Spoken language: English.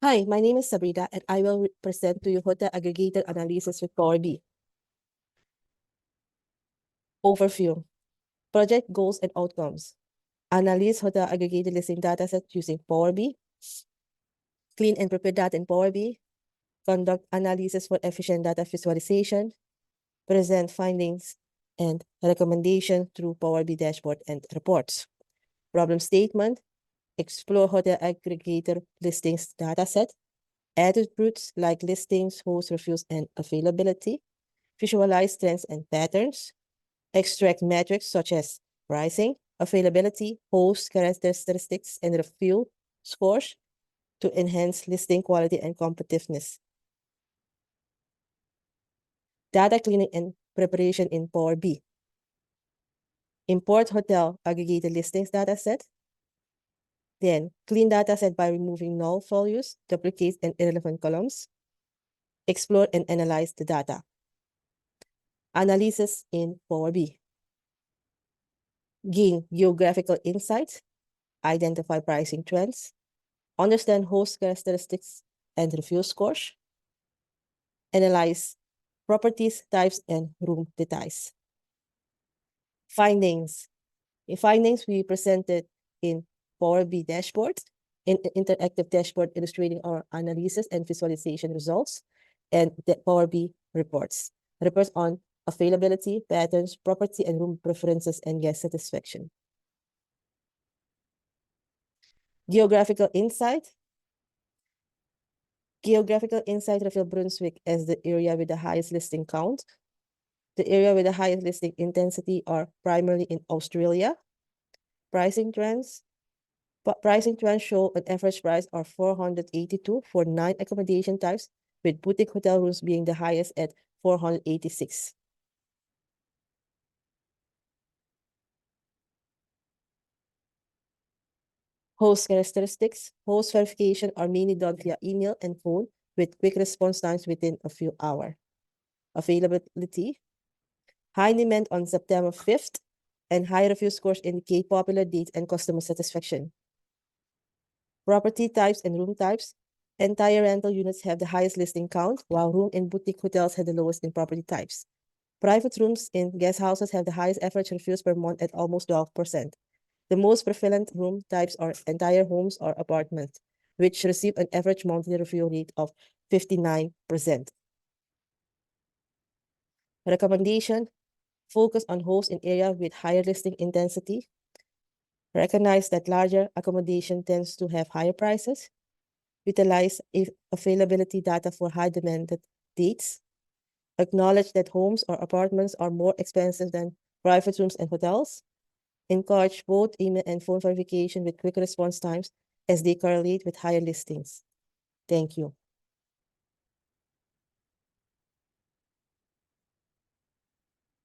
Hi, my name is Sabrina, and I will present to you hotel aggregator analysis with Power BI. Overview. Project goals and outcomes. Analyze hotel aggregator listing dataset using Power BI. Clean and prepare data in Power BI. Conduct analysis for efficient data visualization. Present findings and recommendations through Power BI dashboard and reports. Problem statement. Explore hotel aggregator listings dataset. Attributes like listings, host reviews, and availability. Visualize trends and patterns. Extract metrics such as pricing, availability, host characteristics, and review scores to enhance listing quality and competitiveness. Data cleaning and preparation in Power BI. Import hotel aggregated listings dataset. Then clean dataset by removing null values, duplicates, and irrelevant columns. Explore and analyze the data. Analysis in Power BI. Gain geographical insights. Identify pricing trends. Understand host characteristics and review scores. Analyze properties, types, and room details. Findings. In findings, we presented in Power BI dashboard, in interactive dashboard illustrating our analysis and visualization results, and the Power BI reports. Reports on availability, patterns, property and room preferences, and guest satisfaction. Geographical insight. Geographical insight revealed Brunswick as the area with the highest listing count. The area with the highest listing intensity are primarily in Australia. Pricing trends. Pricing trends show an average price of $482 for 9 accommodation types, with boutique hotel rooms being the highest at $486. Host characteristics. Host verification are mainly done via email and phone with quick response times within a few hours. Availability. High demand on September 5th and high review scores indicate popular dates and customer satisfaction. Property types and room types. Entire rental units have the highest listing count, while room and boutique hotels have the lowest in property types. Private rooms in guest houses have the highest average reviews per month at almost 12%. The most prevalent room types are entire homes or apartments, which receive an average monthly review rate of 59%. Recommendation: focus on hosts in areas with higher listing intensity. Recognize that larger accommodation tends to have higher prices. Utilize availability data for high demanded dates. Acknowledge that homes or apartments are more expensive than private rooms and hotels. Encourage both email and phone verification with quick response times as they correlate with higher listings. Thank you.